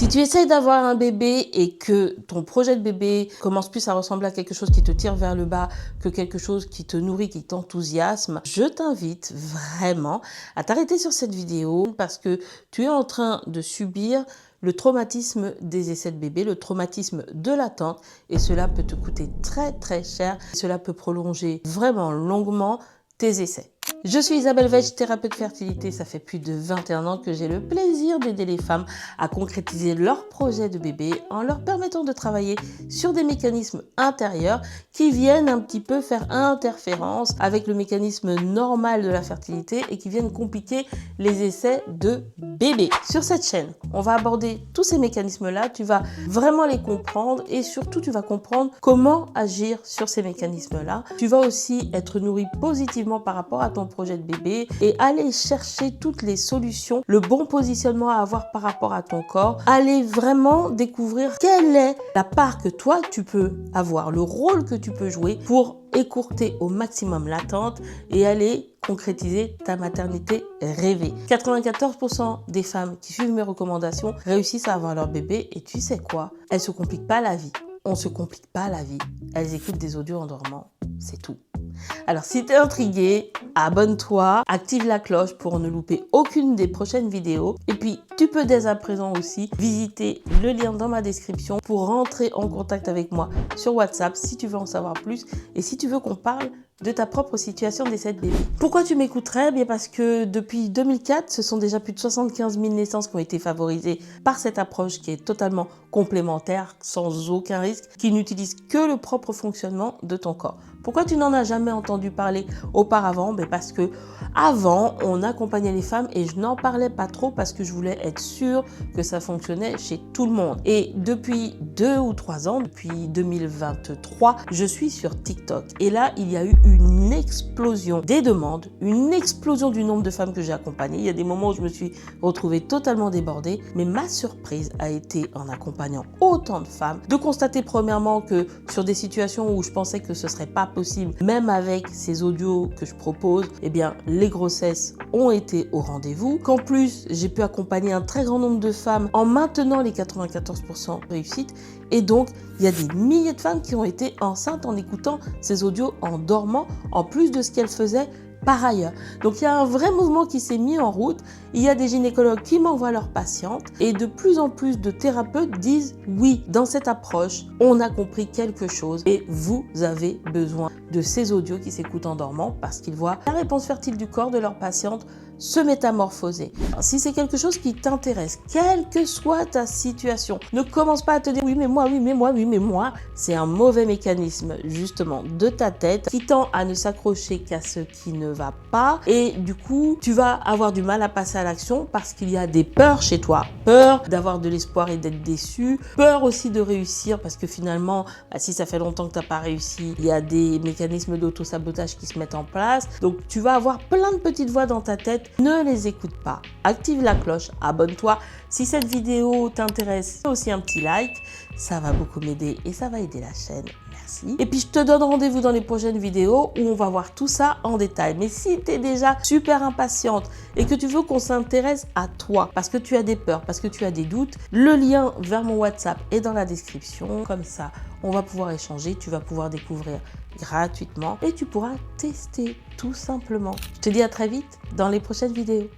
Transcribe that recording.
Si tu essayes d'avoir un bébé et que ton projet de bébé commence plus à ressembler à quelque chose qui te tire vers le bas que quelque chose qui te nourrit, qui t'enthousiasme, je t'invite vraiment à t'arrêter sur cette vidéo parce que tu es en train de subir le traumatisme des essais de bébé, le traumatisme de l'attente, et cela peut te coûter très très cher. Cela peut prolonger vraiment longuement tes essais. Je suis Isabelle Veitch, thérapeute fertilité. Ça fait plus de 21 ans que j'ai le plaisir d'aider les femmes à concrétiser leur projet de bébé en leur permettant de travailler sur des mécanismes intérieurs qui viennent un petit peu faire interférence avec le mécanisme normal de la fertilité et qui viennent compliquer les essais de bébé. Sur cette chaîne, on va aborder tous ces mécanismes-là. Tu vas vraiment les comprendre et surtout tu vas comprendre comment agir sur ces mécanismes-là. Tu vas aussi être nourri positivement par rapport à ton projet de bébé et aller chercher toutes les solutions, le bon positionnement à avoir par rapport à ton corps, aller vraiment découvrir quelle est la part que toi tu peux avoir, le rôle que tu peux jouer pour écourter au maximum l'attente et aller concrétiser ta maternité rêvée. 94% des femmes qui suivent mes recommandations réussissent à avoir leur bébé et tu sais quoi? Elles se compliquent pas la vie. On se complique pas la vie. Elles écoutent des audios en dormant. C'est tout. Alors, si tu es intrigué, abonne-toi, active la cloche pour ne louper aucune des prochaines vidéos. Et puis, tu peux dès à présent aussi visiter le lien dans ma description pour rentrer en contact avec moi sur WhatsApp si tu veux en savoir plus et si tu veux qu'on parle de ta propre situation d'essai de bébé. Pourquoi tu m'écouterais? Bien parce que depuis 2004, ce sont déjà plus de 75 000 naissances qui ont été favorisées par cette approche qui est totalement complémentaire, sans aucun risque, qui n'utilise que le propre fonctionnement de ton corps. Pourquoi tu n'en as jamais entendu parler auparavant? Parce que avant, on accompagnait les femmes et je n'en parlais pas trop parce que je voulais être sûre que ça fonctionnait chez tout le monde. Et depuis 2 ou 3 ans, depuis 2023, je suis sur TikTok. Et là, il y a eu une explosion des demandes, une explosion du nombre de femmes que j'ai accompagnées. Il y a des moments où je me suis retrouvée totalement débordée. Mais ma surprise a été, en accompagnant autant de femmes, de constater premièrement que sur des situations où je pensais que ce serait pas possible, même avec ces audios que je propose, eh bien, les grossesses ont été au rendez-vous. Qu'en plus, j'ai pu accompagner un très grand nombre de femmes en maintenant les 94% réussite. Et donc, il y a des milliers de femmes qui ont été enceintes en écoutant ces audios en dormant, en plus de ce qu'elles faisaient par ailleurs. Donc, il y a un vrai mouvement qui s'est mis en route. Il y a des gynécologues qui m'envoient leurs patientes et de plus en plus de thérapeutes disent oui, dans cette approche, on a compris quelque chose et vous avez besoin de ces audios qui s'écoutent en dormant parce qu'ils voient la réponse fertile du corps de leurs patientes se métamorphoser. Alors, si c'est quelque chose qui t'intéresse, quelle que soit ta situation, ne commence pas à te dire oui mais moi, oui mais moi, oui mais moi. C'est un mauvais mécanisme justement de ta tête qui tend à ne s'accrocher qu'à ce qui ne va pas et du coup tu vas avoir du mal à passer à l'action parce qu'il y a des peurs chez toi. Peur d'avoir de l'espoir et d'être déçu, peur aussi de réussir parce que finalement si ça fait longtemps que tu n'as pas réussi, il y a des mécanismes d'auto-sabotage qui se mettent en place. Donc tu vas avoir plein de petites voix dans ta tête. Ne les écoute pas. Active la cloche, abonne-toi. Si cette vidéo t'intéresse, fais aussi un petit like. Ça va beaucoup m'aider et ça va aider la chaîne. Merci. Et puis je te donne rendez-vous dans les prochaines vidéos où on va voir tout ça en détail. Mais si tu es déjà super impatiente et que tu veux qu'on s'intéresse à toi, parce que tu as des peurs, parce que tu as des doutes, le lien vers mon WhatsApp est dans la description. Comme ça, on va pouvoir échanger. Tu vas pouvoir découvrir gratuitement et tu pourras tester tout simplement. Je te dis à très vite dans les prochaines vidéos.